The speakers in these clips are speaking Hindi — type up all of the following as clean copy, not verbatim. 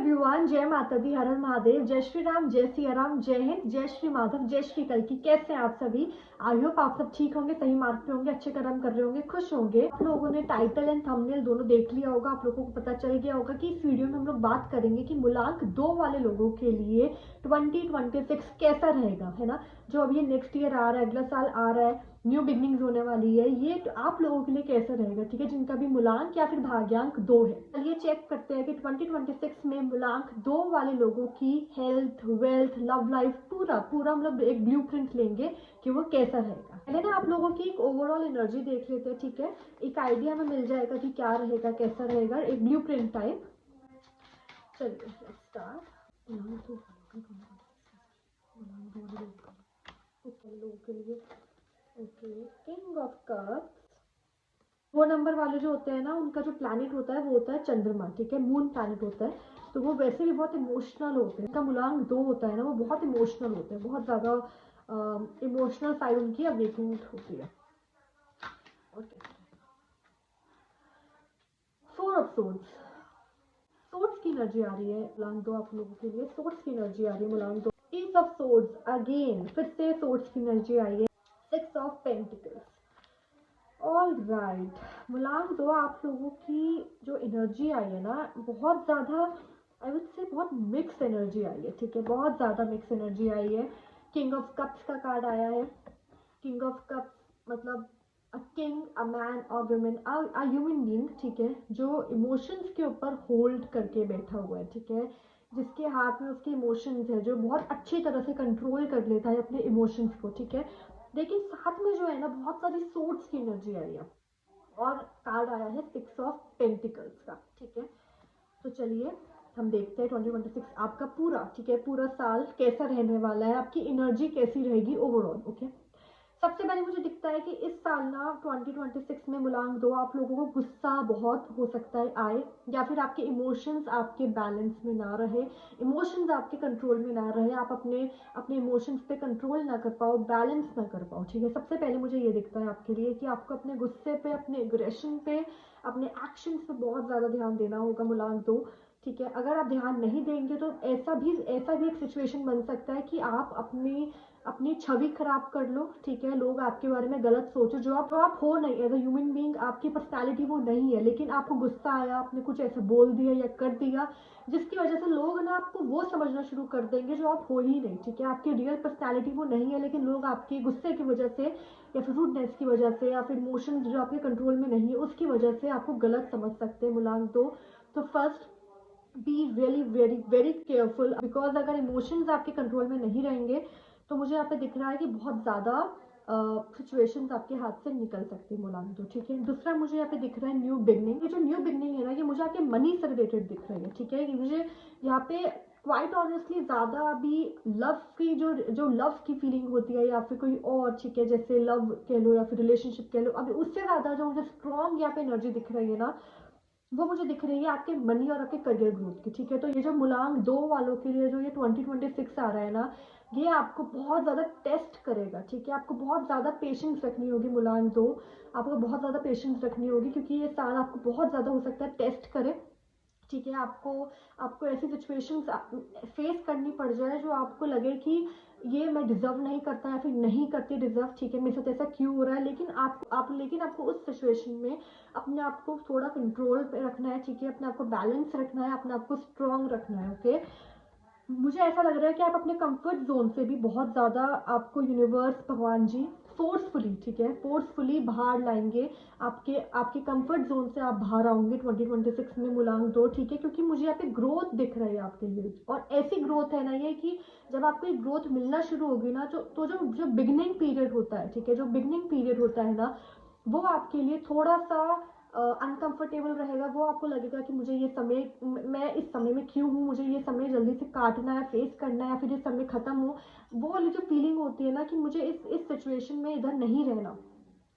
एवरीवन, जय माता दी, हर हर महादेव, जय श्री राम, जय सिया राम, जय हिंद, जय श्री माधव, जय श्री कल्की। कैसे हैं आप सभी? आई होप आप सब ठीक होंगे, सही मार्ग पे होंगे, अच्छे कर्म कर रहे होंगे, खुश होंगे। आप लोगों ने टाइटल एंड थंबनेल दोनों देख लिया होगा। आप लोगों को पता चल गया होगा कि इस वीडियो में हम लोग बात करेंगे कि मूलांक 2 वाले लोगों के लिए 2026 कैसा रहेगा, है ना। जो अब ये नेक्स्ट ईयर आ रहा है, अगला साल आ रहा है, न्यू बिगनिंग्स होने वाली है, ये तो आप लोगों के लिए कैसा रहेगा, ठीक है, जिनका भी मूलांक या फिर भाग्यांक 2 है। चलिए चेक करते हैं कि 2026 में मूलांक 2 वाले लोगों की हेल्थ, वेल्थ, लव लाइफ, पूरा पूरा मतलब एक ब्लूप्रिंट लेंगे कि वो कैसा रहेगा। पहले ना आप लोगों की एक ओवरऑल एनर्जी देख लेते हैं, ठीक है, एक आइडिया में मिल जाएगा कि क्या रहेगा, कैसा रहेगा, एक ब्लूप्रिंट टाइप। चलिए स्टार्ट। लोगों के लिए ओके, किंग ऑफ कप्स, वो नंबर वाले जो होते हैं ना, उनका जो प्लैनेट होता है वो होता है चंद्रमा, ठीक है, मून प्लैनेट होता है। तो वो वैसे भी बहुत इमोशनल होते हैं। उनका मूलांक 2 होता है ना, वो बहुत इमोशनल होते हैं, बहुत ज़्यादा इमोशनल साइड उनकी अवेकनिंग होती है। ओके, 4 ऑफ सोर्ड्स, सोर्ड्स की एनर्जी आ रही है मूलांक 2 आप लोगों के लिए। सोर्ड्स की एनर्जी आ रही है मूलांक 2। एस ऑफ सोर्ड्स, अगेन फिर से सोर्ड्स की एनर्जी आई है। 6 ऑफ पेंटिकल्स। ऑल राइट, मूलांक 2 आप लोगों की जो एनर्जी आई है ना, बहुत ज़्यादा, आई वुड से बहुत मिक्स एनर्जी आई है, ठीक है, बहुत ज़्यादा मिक्स एनर्जी आई है। किंग ऑफ कप्स का कार्ड आया है। किंग ऑफ कप्स मतलब अ किंग, अ मैन और वुमेन, अ ह्यूमन बीइंग, ठीक है, जो इमोशंस के ऊपर होल्ड करके बैठा हुआ है, ठीक है, जिसके हाथ में उसके इमोशंस है, जो बहुत अच्छी तरह से कंट्रोल कर लेता है अपने इमोशंस को, ठीक है। लेकिन साथ में जो है ना, बहुत सारी सोर्ड्स की एनर्जी आई है और कार्ड आया है 6 ऑफ पेंटिकल्स का, ठीक है। तो चलिए हम देखते हैं 2026 आपका पूरा, ठीक है, पूरा साल कैसा रहने वाला है, आपकी एनर्जी कैसी रहेगी ओवरऑल। ओके, सबसे पहले मुझे दिखता है कि इस साल ना 2026 में मूलांक 2 आप लोगों को गुस्सा बहुत हो सकता है आए, या फिर आपके इमोशंस आपके बैलेंस में ना रहे, इमोशंस आपके कंट्रोल में ना रहे, आप अपने अपने इमोशंस पे कंट्रोल ना कर पाओ, बैलेंस ना कर पाओ, ठीक है। सबसे पहले मुझे ये दिखता है आपके लिए कि आपको अपने गुस्से पे, अपने एग्रेशन पे, अपने एक्शंस पे बहुत ज़्यादा ध्यान देना होगा मूलांक 2, ठीक है। अगर आप ध्यान नहीं देंगे तो ऐसा भी एक सिचुएशन बन सकता है कि आप अपनी अपनी छवि खराब कर लो, ठीक है, लोग आपके बारे में गलत सोचो, जो आप हो नहीं, एज अ ह्यूमन बीइंग आपकी पर्सनालिटी वो नहीं है, लेकिन आपको गुस्सा आया, आपने कुछ ऐसा बोल दिया या कर दिया जिसकी वजह से लोग ना आपको वो समझना शुरू कर देंगे जो आप हो ही नहीं, ठीक है, आपकी रियल पर्सनालिटी वो नहीं है, लेकिन लोग आपके गुस्से की वजह से या फिर रूडनेस की वजह से या फिर इमोशन जो आपके कंट्रोल में नहीं है उसकी वजह से आपको गलत समझ सकते हैं मूलांक 2। तो first be really very very careful, because अगर इमोशंस आपके कंट्रोल में नहीं रहेंगे तो मुझे यहाँ पे दिख रहा है कि बहुत ज़्यादा सिचुएशंस आपके हाथ से निकल सकती है मूलांक 2, ठीक है। दूसरा मुझे यहाँ पे दिख रहा है न्यू बिगनिंग। ये जो न्यू बिगनिंग है ना, ये मुझे आपके मनी से रिलेटेड दिख रही है, ठीक है। ये मुझे यहाँ पे क्वाइट ऑनेस्टली ज़्यादा अभी लव की जो लव की फीलिंग होती है या फिर कोई और, ठीक है, जैसे लव कह लो या फिर रिलेशनशिप कह लो, अभी उससे ज़्यादा जो मुझे स्ट्रॉन्ग यहाँ पे एनर्जी दिख रही है ना, वो मुझे दिख रही है आपके मनी और आपके करियर ग्रोथ की, ठीक है। तो ये जो मूलांक 2 वालों के लिए जो ये 2026 आ रहा है ना, ये आपको बहुत ज़्यादा टेस्ट करेगा, ठीक है। आपको बहुत ज़्यादा पेशेंस रखनी होगी मूलांक 2, आपको बहुत ज़्यादा पेशेंस रखनी होगी, क्योंकि ये साल आपको बहुत ज़्यादा हो सकता है टेस्ट करे, ठीक है। आपको आपको ऐसी सिचुएशंस फेस करनी पड़ जाए जो आपको लगे कि ये मैं डिजर्व नहीं करता या फिर नहीं करती डिजर्व, ठीक है, मेरे साथ ऐसा क्यों हो रहा है, लेकिन लेकिन आपको उस सिचुएशन में अपने आप को थोड़ा कंट्रोल पे रखना है, ठीक है, अपने आप को बैलेंस रखना है, अपने आप को स्ट्रॉन्ग रखना है। ओके, मुझे ऐसा लग रहा है कि आप अपने कंफर्ट जोन से भी बहुत ज़्यादा, आपको यूनिवर्स, भगवान जी फोर्सफुली, ठीक है, फोर्सफुली बाहर लाएंगे, आपके आपके कंफर्ट जोन से आप बाहर आओगे 2026 में मूलांक 2, ठीक है, क्योंकि मुझे यहाँ पे ग्रोथ दिख रही है आपके लिए, और ऐसी ग्रोथ है ना ये कि जब आपको एक ग्रोथ मिलना शुरू होगी ना, तो जो जो बिगनिंग पीरियड होता है, ठीक है, जो बिगनिंग पीरियड होता है ना, वो आपके लिए थोड़ा सा अनकंफर्टेबल रहेगा। वो आपको लगेगा कि मुझे ये समय, मैं इस समय में क्यों हूँ, मुझे ये समय जल्दी से काटना है, फेस करना है, या फिर ये समय खत्म हो, वो वाली जो फीलिंग होती है ना कि मुझे इस सिचुएशन में इधर नहीं रहना,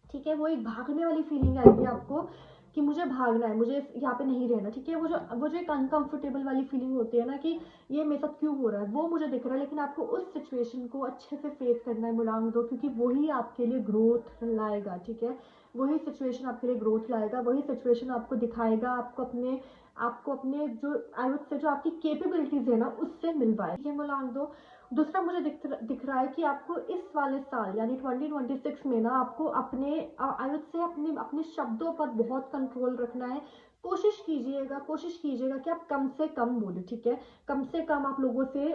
ठीक है, वो एक भागने वाली फीलिंग आएगी आपको कि मुझे भागना है, मुझे यहाँ पे नहीं रहना, ठीक है। वो जो एक अनकंफर्टेबल वाली फीलिंग होती है ना कि ये मेरे साथ क्यों हो रहा है, वो मुझे दिख रहा है, लेकिन आपको उस सिचुएशन को अच्छे से फेस करना है मूलांक 2, क्योंकि वही आपके लिए ग्रोथ लाएगा, ठीक है। वही सिचुएशन आपके लिए ग्रोथ लाएगा, वही सिचुएशन आपको दिखाएगा, आपको अपने आपको अपने जो आई वुड से जो आपकी कैपेबिलिटीज है ना उससे मिलवाए। ये मूलांक दो। दूसरा मुझे दिख रहा है कि आपको इस वाले साल यानी 2026 में ना आपको अपने आई वुड से अपने अपने शब्दों पर बहुत कंट्रोल रखना है। कोशिश कीजिएगा कि आप कम से कम बोले, ठीक है। कम से कम आप लोगों से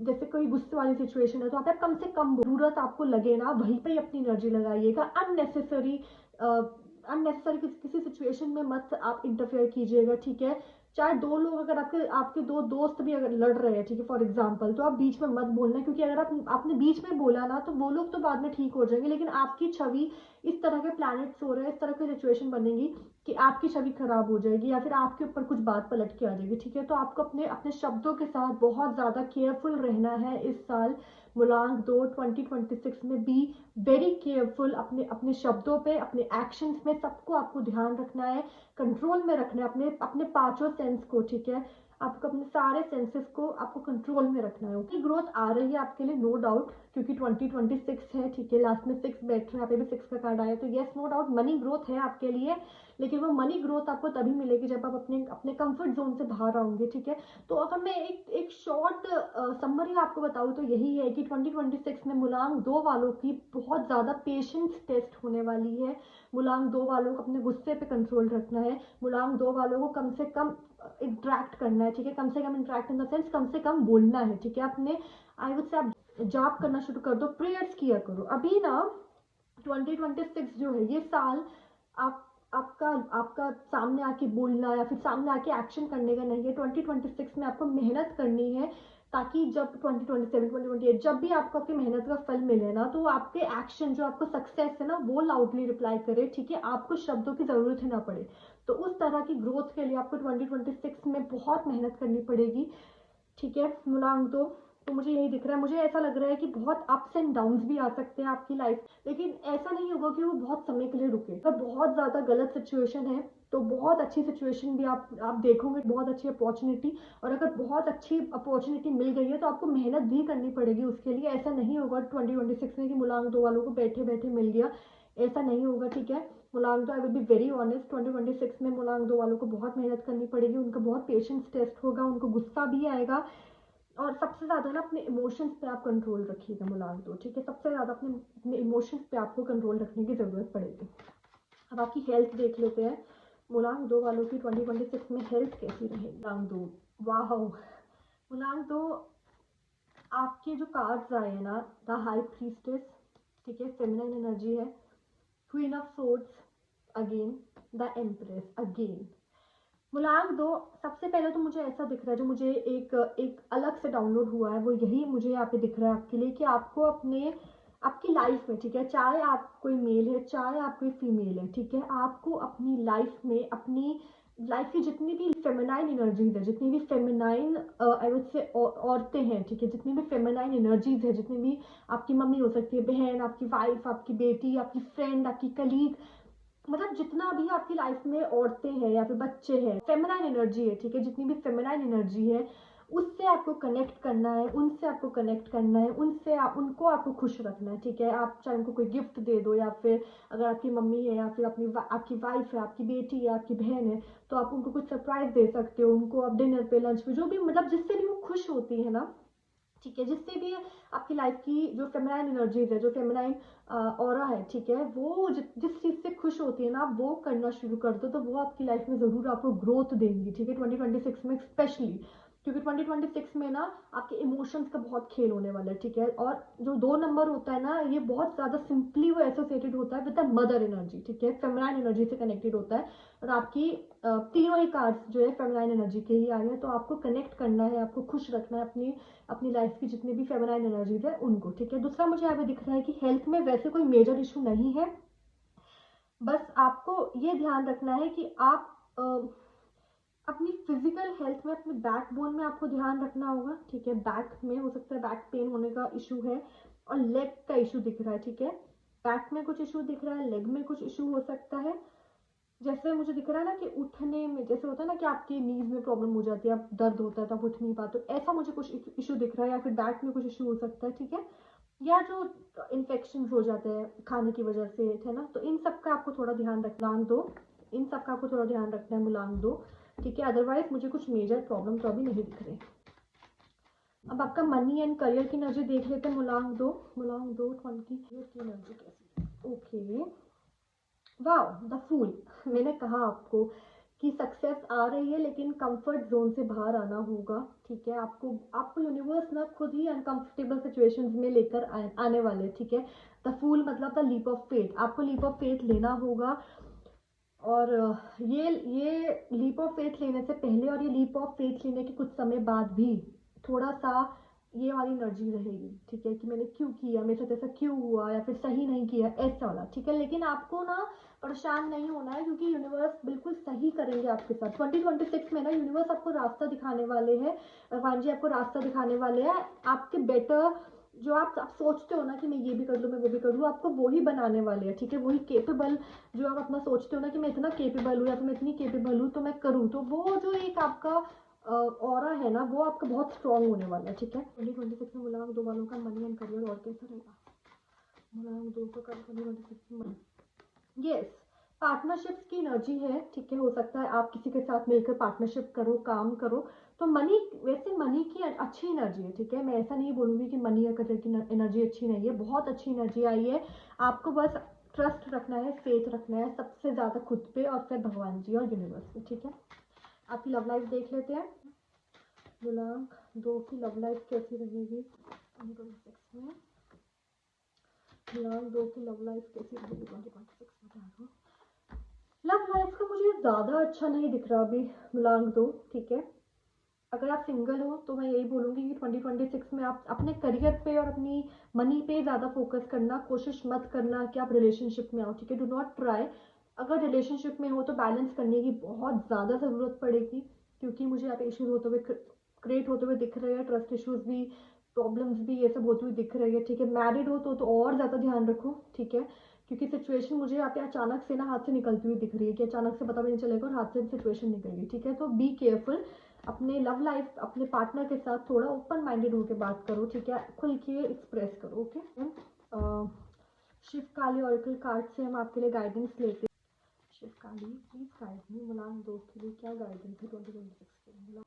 जैसे कोई गुस्से वाली सिचुएशन है तो आप कम से कम जरूरत आपको लगे ना वहीं पे ही अपनी एनर्जी लगाइएगा। अननेसेसरी किसी सिचुएशन में मत आप इंटरफेयर कीजिएगा, ठीक है। चाहे दो लोग अगर आपके आपके दो दोस्त भी अगर लड़ रहे हैं, ठीक है, फॉर एग्जाम्पल, तो आप बीच में मत बोलना, क्योंकि अगर आपने बीच में बोला ना तो वो लोग तो बाद में ठीक हो जाएंगे, लेकिन आपकी छवि, इस तरह के प्लैनेट्स हो रहे हैं, इस तरह की सिचुएशन बनेगी कि आपकी छवि खराब हो जाएगी या फिर आपके ऊपर कुछ बात पलट के आ जाएगी, ठीक है। तो आपको अपने अपने शब्दों के साथ बहुत ज्यादा केयरफुल रहना है इस साल मूलांक दो 2026 में। बी वेरी केयरफुल अपने अपने शब्दों पे, अपने एक्शंस में, सबको आपको ध्यान रखना है, कंट्रोल में रखना है अपने अपने पांचों सेंस को, ठीक है। आपको अपने सारे सेंसेस को आपको कंट्रोल में रखना है। ओके, ग्रोथ आ रही है आपके लिए, नो डाउट, क्योंकि 2026 है, ठीक है। लास्ट में 6 बैठ रहे हैं, यहाँ पे भी 6 का कार्ड आया, तो yes, no doubt money growth है आपके लिए, लेकिन वो मनी ग्रोथ आपको तभी मिलेगी जब आप अपने अपने कंफर्ट जोन से बाहर आओगे, ठीक है। तो अगर मैं एक शॉर्ट समरी आपको बताऊं तो यही है कि 2026 में मूलांक दो वालों की बहुत ज़्यादा पेशेंस टेस्ट होने वाली है। मूलांक दो वालों को अपने गुस्से पे कंट्रोल रखना है। मूलांक दो वालों को कम से कम इंटरेक्ट करना है, ठीक है। कम से कम इंटरेक्ट इन द सेंस कम से कम बोलना है, ठीक है। अपने आई वुड से आप जाप करना शुरू कर दो, प्रेयर्स किया करो। अभी ना 2026 जो है ये साल आप आपका आपका सामने आके बोलना या फिर सामने आके एक्शन करने का नहीं है। 2026 में आपको मेहनत करनी है, ताकि जब 2027 2028 जब भी आपको आपकी मेहनत का फल मिले ना, तो आपके एक्शन जो आपको सक्सेस है ना वो लाउडली रिप्लाई करे, ठीक है। आपको शब्दों की जरूरत ही ना पड़े। तो उस तरह की ग्रोथ के लिए आपको 2026 में बहुत मेहनत करनी पड़ेगी, ठीक है। मूलांक दो। तो मुझे यही दिख रहा है, मुझे ऐसा लग रहा है कि बहुत अप्स एंड डाउन्स भी आ सकते हैं आपकी लाइफ, लेकिन ऐसा नहीं होगा कि वो बहुत समय के लिए रुके। अगर बहुत ज्यादा गलत सिचुएशन है तो बहुत अच्छी सिचुएशन भी आप देखोगे, बहुत अच्छी अपॉर्चुनिटी। और अगर बहुत अच्छी अपॉर्चुनिटी मिल गई है तो आपको मेहनत भी करनी पड़ेगी उसके लिए। ऐसा नहीं होगा 2026 में कि मूलांक दो वालों को बैठे बैठे मिल गया, ऐसा नहीं होगा, ठीक है। मूलांक दो, I will be very honest, 2026 में मूलांक दो वालों को बहुत मेहनत करनी पड़ेगी, उनका बहुत पेशेंस टेस्ट होगा, उनको गुस्सा भी आएगा। और सबसे ज्यादा ना अपने इमोशंस पे आप कंट्रोल रखिएगा मूलांक दो, ठीक है। सबसे ज्यादा अपने अपने इमोशंस पे आपको कंट्रोल रखने की जरूरत पड़ेगी। अब आपकी हेल्थ देख लेते हैं, मूलांक दो वालों की 2026 में हेल्थ कैसी रहेगी। मूलांक दो, वाह, मूलांक दो, आपके जो कार्ड्स आए हैं ना, द हाई प्रीस्टेस, ठीक है, फेमिनाइन एनर्जी है, queen of swords again, the empress again. मूलांक दो, सबसे पहले तो मुझे ऐसा दिख रहा है, जो मुझे एक एक अलग से डाउनलोड हुआ है, वो यही मुझे यहाँ पे दिख रहा है आपके लिए, कि आपको अपने आपकी लाइफ में, ठीक है, चाहे आप कोई मेल है चाहे आप कोई फीमेल है, ठीक है, आपको अपनी लाइफ में अपनी लाइफ की जितनी भी फेमिनाइन एनर्जीज है, जितनी भी फेमिनाइन आई वुड से औरतें हैं, ठीक है, जितनी भी फेमिनाइन एनर्जीज है, जितनी भी, आपकी मम्मी हो सकती है, बहन, आपकी वाइफ, आपकी बेटी, आपकी फ्रेंड, आपकी कलीग, मतलब जितना भी आपकी लाइफ में औरतें हैं या फिर बच्चे हैं, फेमिनाइन एनर्जी है, ठीक है, जितनी भी फेमिनाइन एनर्जी है उससे आपको कनेक्ट करना है, उनसे आपको कनेक्ट करना है, उनको आपको खुश रखना है, ठीक है। आप चाहे उनको कोई गिफ्ट दे दो, या फिर अगर आपकी मम्मी है या फिर आपकी वाइफ है, आपकी बेटी है, आपकी बहन है, तो आप उनको कुछ सरप्राइज दे सकते हो, उनको आप डिनर पे, लंच पे, जो भी, मतलब जिससे भी वो खुश होती है ना, ठीक है, जिससे भी आपकी लाइफ की जो फेमिनाइन एनर्जीज है, जो फेमिनाइन ऑरा है, ठीक है, वो जिस चीज से खुश होती है ना, आप वो करना शुरू कर दो, तो वो आपकी लाइफ में जरूर आपको ग्रोथ देंगी, ठीक है, 2026 में स्पेशली। क्योंकि 2026 में ना आपके इमोशंस का बहुत खेल होने वाला है, ठीक है। और जो 2 नंबर होता है ना, ये बहुत ज्यादा सिंपली वो एसोसिएटेड होता है विद द मदर एनर्जी, ठीक है, फेमिनाइन एनर्जी से कनेक्टेड होता है। और आपकी तीनों ही कार्ड्स जो है फेमिनाइन एनर्जी के ही आ रहे हैं, तो आपको कनेक्ट करना है, आपको खुश रखना है अपनी अपनी लाइफ की जितनी भी फेमिनाइन एनर्जीज है उनको, ठीक है। दूसरा मुझे यहाँ पे दिख रहा है कि हेल्थ में वैसे कोई मेजर इशू नहीं है, बस आपको ये ध्यान रखना है कि आप अपनी फिजिकल हेल्थ में, अपने बैकबोन में आपको ध्यान रखना होगा, ठीक है। बैक में हो सकता है बैक पेन होने का इशू है, और लेग का इशू दिख रहा है, ठीक है। बैक में कुछ इशू दिख रहा है, लेग में कुछ इशू हो सकता है। जैसे मुझे दिख रहा है ना कि उठने में, जैसे होता है ना कि आपकी नीज में प्रॉब्लम हो जाती है, आप दर्द होता है तो आप उठ नहीं पाते, तो ऐसा मुझे कुछ इशू दिख रहा है, या फिर बैक में कुछ इशू हो सकता है, ठीक है। या जो इन्फेक्शन हो जाते हैं खाने की वजह से, है ना, तो इन सब का आपको थोड़ा ध्यान रखना दो, इन सब का आपको थोड़ा ध्यान रखना है मूलांक दो। ठीक है। अदरवाइज मुझे कुछ मेजर प्रॉब्लम तो अभी नहीं दिख रहे। अब आपका मनी एंड करियर की एनर्जी देख लेते हैं। मुलांग दो 20 की एनर्जी कैसी है। Okay, wow, the fool. मैंने कहा आपको कि सक्सेस आ रही है लेकिन कंफर्ट जोन से बाहर आना होगा। ठीक है, आपको यूनिवर्स ना खुद ही अनकंफर्टेबल सिचुएशंस में लेकर आने वाले। ठीक है, द फूल मतलब द लीप ऑफ फेथ। आपको लीप ऑफ फेथ लेना होगा। और ये लीप ऑफ फेथ लेने से पहले और ये लीप ऑफ फेथ लेने के कुछ समय बाद भी थोड़ा सा ये वाली एनर्जी रहेगी। ठीक है, कि मैंने क्यों किया, मेरे साथ ऐसा क्यों हुआ, या फिर सही नहीं किया, ऐसा वाला। ठीक है, लेकिन आपको ना परेशान नहीं होना है, क्योंकि यूनिवर्स बिल्कुल सही करेंगे आपके साथ। 2026 में ना यूनिवर्स आपको रास्ता दिखाने वाले हैं। भगवान जी आपको रास्ता दिखाने वाले हैं। आपके बेटर जो आप सोचते हो ना कि मैं ये भी कर लूँ, मैं वो भी कर लूँ, आपको वही बनाने वाले हैं। ठीक है, वही केपेबल जो आप अपना सोचते हो ना कि मैं इतना केपेबल हूँ या फिर मैं इतनी केपेबल हूँ तो मैं करूँ, तो वो जो एक आपका ऑरा है ना, वो आपका बहुत स्ट्रांग होने वाला है। ठीक है, 2026 में मुलायम दो वालों का मनी एंड करियर और कैसा रहेगा। मुलायम दो का 2026 में यस, पार्टनरशिप्स की एनर्जी है। ठीक है, हो सकता है आप किसी के साथ मिलकर पार्टनरशिप करो, काम करो। तो मनी, वैसे मनी की अच्छी एनर्जी है। ठीक है, मैं ऐसा नहीं बोलूँगी कि मनी या करियर की एनर्जी अच्छी नहीं है, बहुत अच्छी एनर्जी आई है। आपको बस ट्रस्ट रखना है, फेथ रखना है सबसे ज़्यादा खुद पे, और फिर भगवान जी और यूनिवर्स पे। ठीक है, आपकी लव लाइफ देख लेते हैं। गुलाम दो की लव लाइफ कैसी रहेगी 2026 में। गुलाम दो की लव लाइफ कैसी रहेगी 2026 में। लव लाइफ का मुझे ज़्यादा अच्छा नहीं दिख रहा अभी मिलान दो। ठीक है, अगर आप सिंगल हो तो मैं यही बोलूँगी कि 2026 में आप अपने करियर पे और अपनी मनी पे ज़्यादा फोकस करना। कोशिश मत करना कि आप रिलेशनशिप में आओ। ठीक है, डू नॉट ट्राई। अगर रिलेशनशिप में हो तो बैलेंस करने की बहुत ज़्यादा ज़रूरत पड़ेगी, क्योंकि मुझे यहाँ पे इश्यूज होते हुए क्रिएट होते हुए दिख रहे हैं। ट्रस्ट इश्यूज भी, प्रॉब्लम्स भी, ये सब होती हुई दिख रही है। ठीक है, मैरिड हो तो और ज़्यादा ध्यान रखो। ठीक है, क्योंकि सिचुएशन मुझे यहाँ पे अचानक से ना हाथ से निकलती हुई दिख रही है, कि अचानक से पता भी नहीं चलेगा और हाथ से सिचुएशन निकल गई। ठीक है, तो बी केयरफुल। अपने लव लाइफ अपने पार्टनर के साथ थोड़ा ओपन माइंडेड होकर बात करो। ठीक है, खुल के एक्सप्रेस करो। ओके, शिव काली ऑरिकल कार्ड से हम आपके लिए गाइडेंस लेते हैं। शिव काली प्लीज गाइड मी, मुलान दो के लिए क्या गाइडेंस है 2026 के।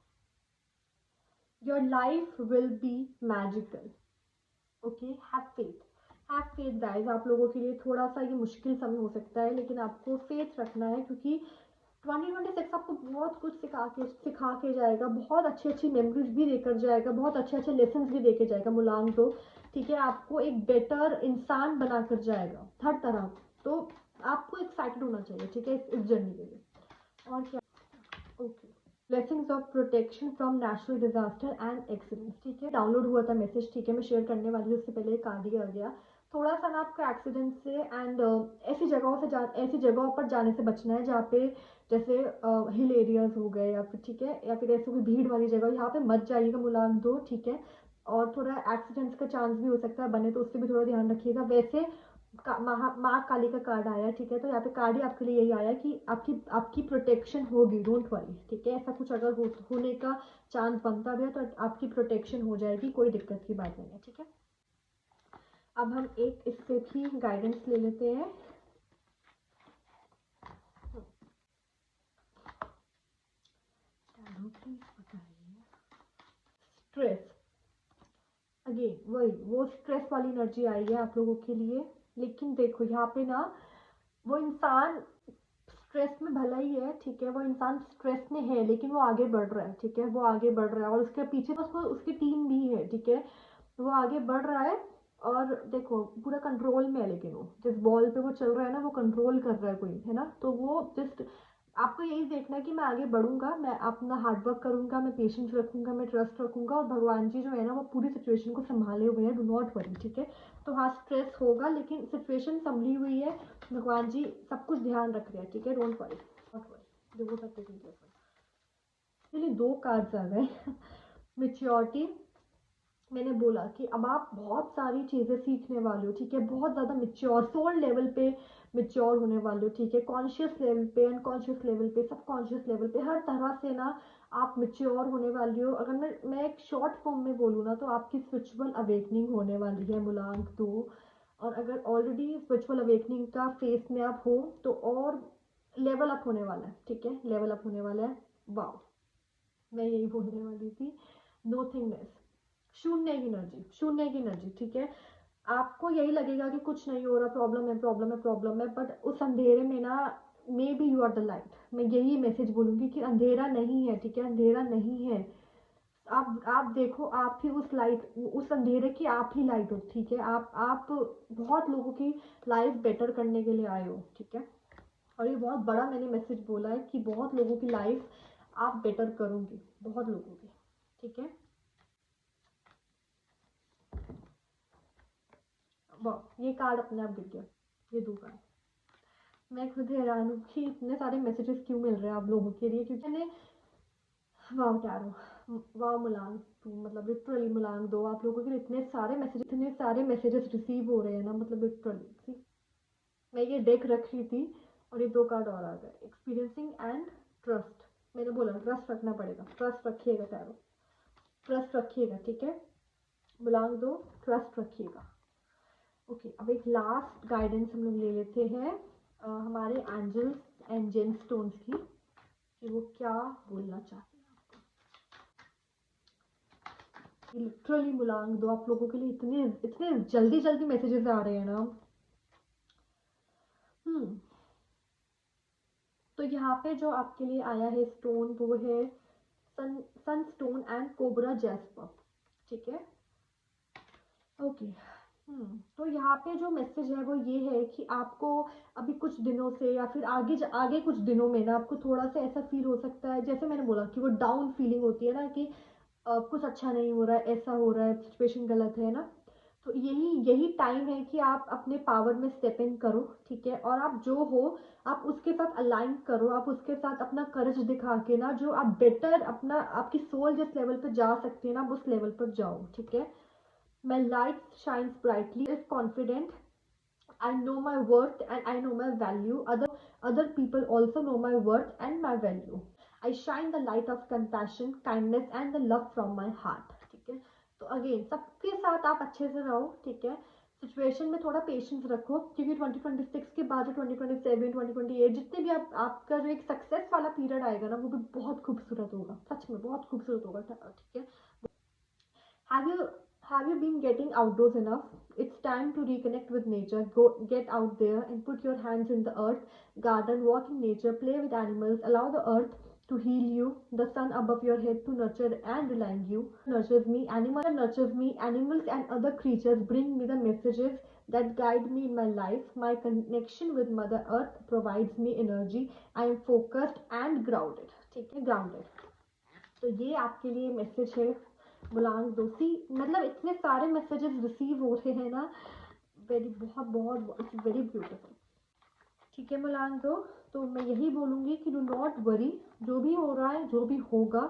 Your life will be magical. Okay, have faith, have faith guys. आप लोगों के लिए थोड़ा सा ये मुश्किल समय हो सकता है, लेकिन आपको फेथ रखना है, क्योंकि 2026 आपको बहुत कुछ सिखा के जाएगा। बहुत अच्छी अच्छी मेमोरीज भी देकर जाएगा, बहुत अच्छे अच्छे लेसन भी देके जाएगा मुलांग तो। ठीक है, आपको एक बेटर इंसान बनाकर जाएगा हर तरह। तो आपको एक्साइटेड होना चाहिए। ठीक है, इस जर्नी के लिए। और क्या, okay, blessings of protection from natural disaster and accidents. ठीक है, डाउनलोड हुआ था मैसेज। ठीक है, मैं शेयर करने वाली हूँ, उससे पहले एक कार्ड ही आ गया। थोड़ा सा ना आपका एक्सीडेंट से एंड ऐसी जगहों पर जाने से बचना है जहाँ पे जैसे हिल एरियाज हो गए, या फिर ठीक है, या फिर ऐसी कोई भीड़ वाली जगह, यहाँ पे मत जाइएगा मुलान दो। ठीक है, और थोड़ा एक्सीडेंट्स का चांस भी हो सकता है बने, तो उससे भी थोड़ा ध्यान रखिएगा। वैसे माँ काली का कार्ड आया। ठीक है, तो यहाँ पे कार्ड ही आपके लिए यही आया कि आपकी आपकी प्रोटेक्शन होगी, डोंट वरी। ठीक है, ऐसा कुछ अगर होने का चांस बनता भी है तो आपकी प्रोटेक्शन हो जाएगी, कोई दिक्कत की बात नहीं है। ठीक है, अब हम एक इससे भी गाइडेंस ले लेते हैं। स्ट्रेस, अगेन वही वो स्ट्रेस वाली एनर्जी आई है आप लोगों के लिए। लेकिन देखो यहाँ पे ना, वो इंसान स्ट्रेस में भला ही है। ठीक है, वो इंसान स्ट्रेस में है लेकिन वो आगे बढ़ रहा है। ठीक है, वो आगे बढ़ रहा है और उसके पीछे उसको उसकी टीम भी है। ठीक है, वो आगे बढ़ रहा है और देखो पूरा कंट्रोल में है, लेकिन वो जिस बॉल पे वो चल रहा है ना, वो कंट्रोल कर रहा है कोई, है ना। तो वो जस्ट आपको यही देखना है कि मैं आगे बढ़ूंगा, मैं अपना हार्डवर्क करूंगा, मैं पेशेंस रखूंगा, मैं ट्रस्ट रखूंगा, और भगवान जी जो है ना वो पूरी सिचुएशन को संभाले हुए हैं। Do not worry. ठीक है, तो हाँ स्ट्रेस होगा लेकिन सिचुएशन संभली हुई है। भगवान जी सब कुछ ध्यान रख रहे हैं। ठीक है, डोंट वरी, नॉट वरी। देखो सकते चलिए, दो कार्ड्स आ गए। मेच्योरिटी, मैंने बोला कि अब आप बहुत सारी चीज़ें सीखने वाले हो। ठीक है, बहुत ज़्यादा मिच्योर, सोल लेवल पे मिच्योर होने वाले हो। ठीक है, कॉन्शियस लेवल पे, अनकॉन्शियस लेवल पे, सबकॉन्शियस लेवल पे, हर तरह से ना आप मिच्योर होने वाली हो। अगर मैं एक शॉर्ट फॉर्म में बोलूँ ना, तो आपकी स्पिरिचुअल अवेकनिंग होने वाली है मुलांक दो। और अगर ऑलरेडी स्पिरिचुअल अवेकनिंग का फेस में आप हो तो और लेवल अप होने वाला है। ठीक है, लेवल अप होने वाला है। वाओ, मैं यही बोलने वाली थी, नोथिंगनेस, शून्य की एनर्जी, शून्य की एनर्जी, ठीक है। आपको यही लगेगा कि कुछ नहीं हो रहा, प्रॉब्लम है, प्रॉब्लम है, प्रॉब्लम है, बट उस अंधेरे में ना, maybe you are the light. मैं यही मैसेज बोलूँगी कि अंधेरा नहीं है, ठीक है, अंधेरा नहीं है। आप देखो, आप ही उस लाइट, उस अंधेरे की आप ही लाइट हो, ठीक है। आप बहुत लोगों की लाइफ बेटर करने के लिए आए हो, ठीक है। और ये बहुत बड़ा मैंने मैसेज बोला है कि बहुत लोगों की लाइफ आप बेटर करोगे, बहुत लोगों की, ठीक है। वाह, ये कार्ड अपने आप गिर गया, ये दो कार्ड। मैं खुद हैरान हूँ कि इतने सारे मैसेजेस क्यों मिल रहे हैं आप लोगों के लिए, क्योंकि मैंने, वाह टैरो, वाह मुलांग टू, मतलब लिटरली मुलांग दो, आप लोगों के लिए इतने सारे मैसेजेस रिसीव हो रहे हैं ना, मतलब लिटरली। मैं ये डेक रख रही थी और ये दो कार्ड और आ गए, एक्सपीरियंसिंग एंड ट्रस्ट। मैंने बोला ट्रस्ट रखना पड़ेगा, ट्रस्ट रखिएगा टैरो, ट्रस्ट रखिएगा, ठीक है। मुलांग दो, ट्रस्ट रखिएगा। ओके, अब एक लास्ट गाइडेंस हम लोग ले लेते हैं हमारे एंजल्स एंड जेम स्टोन्स की, कि वो क्या बोलना चाहते हैं। लिटरली मुलांग दो, आप लोगों के लिए इतने इतने जल्दी जल्दी मैसेजेस आ रहे हैं ना। हम्म तो यहाँ पे जो आपके लिए आया है स्टोन, वो है सन स्टोन एंड कोबरा जैस्पर, ठीक है। ओके। तो यहाँ पे जो मैसेज है वो ये है कि आपको अभी कुछ दिनों से या फिर आगे कुछ दिनों में ना, आपको थोड़ा सा ऐसा फील हो सकता है, जैसे मैंने बोला कि वो डाउन फीलिंग होती है ना, कि कुछ अच्छा नहीं हो रहा है, ऐसा हो रहा है, सिचुएशन गलत है ना। तो यही यही टाइम है कि आप अपने पावर में स्टेप इन करो, ठीक है। और आप जो हो, आप उसके साथ अलाइन करो, आप उसके साथ अपना करेज दिखा के ना, जो आप बेटर अपना, आपकी सोल जिस लेवल पर जा सकती है ना, आप उस लेवल पर जाओ, ठीक है। My light shines brightly, is confident. I know my worth and I know my value. Other people also know my worth and my value. I shine the light of compassion, kindness and the love from my heart. ठीक है। तो अगेन सबके साथ आप अच्छे से रहो, ठीक है। सिचुएशन में थोड़ा पेशेंस रखो, क्योंकि 2026 के बाद 2027 2028 जितने भी आपका जो एक सक्सेस वाला पीरियड आएगा ना, वो भी बहुत खूबसूरत होगा, सच में बहुत खूबसूरत होगा, ठीक है। Have you have you been getting outdoors enough? It's time to reconnect with nature. Go get out there and put your hands in the earth, garden, walk in nature, play with animals, allow the earth to heal you, the sun above your head to nurture and remind you. Nurtures me, animals and other creatures bring me the messages that guide me in my life. My connection with Mother Earth provides me energy. I am focused and grounded. ठीक है, grounded. तो ये आपके लिए मैसेज है मुलांग दोषी, मतलब इतने सारे मैसेजेस रिसीव हो रहे हैं ना, वेरी बहुत बहुत, इट्स वेरी ब्यूटीफुल, ठीक है मुलांग दो। तो मैं यही बोलूँगी कि डू नॉट वरी, जो भी हो रहा है, जो भी होगा,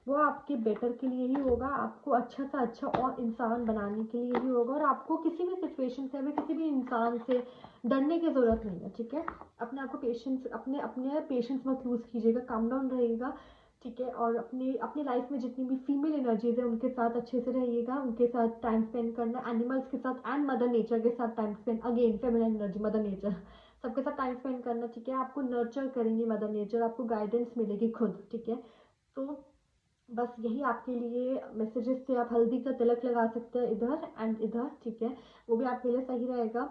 वो आपके बेटर के लिए ही होगा, आपको अच्छा सा अच्छा और इंसान बनाने के लिए ही होगा। और आपको किसी भी सिचुएशन से, अभी किसी भी इंसान से डरने की ज़रूरत नहीं है, ठीक है। अपने आप को पेशेंस, अपने अपने पेशेंस मत लूज़ कीजिएगा, काम डाउन रहेगा, ठीक है। और अपनी अपनी लाइफ में जितनी भी फीमेल एनर्जीज है, उनके साथ अच्छे से रहिएगा, उनके साथ टाइम स्पेंड करना, एनिमल्स के साथ एंड मदर नेचर के साथ time spend, again feminine energy, mother nature, सबके साथ टाइम स्पेंड करना, ठीक है। आपको नर्चर करेंगी मदर नेचर, आपको गाइडेंस मिलेगी खुद, ठीक है। तो बस यही आपके लिए मैसेजेस थे। आप हल्दी का तिलक लगा सकते हैं इधर एंड इधर, ठीक है, वो भी आपके लिए सही रहेगा।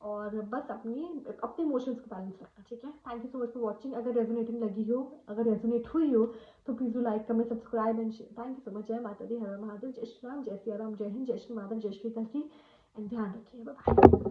और बस अपनी अपने इमोशंस को बैलेंस रखना, ठीक है। Thank you so much for watching. अगर रेजोनेटिंग लगी हो, अगर रेजोनेट हुई हो, तो please do like, comment, subscribe and share. Thank you so much. जय माता दी, हर हर महादेव, जय श्री राम, जय सिया राम, जय हिंद, जय श्री माधव, जय श्री कल्की एंड ध्यान रखिए, बाय।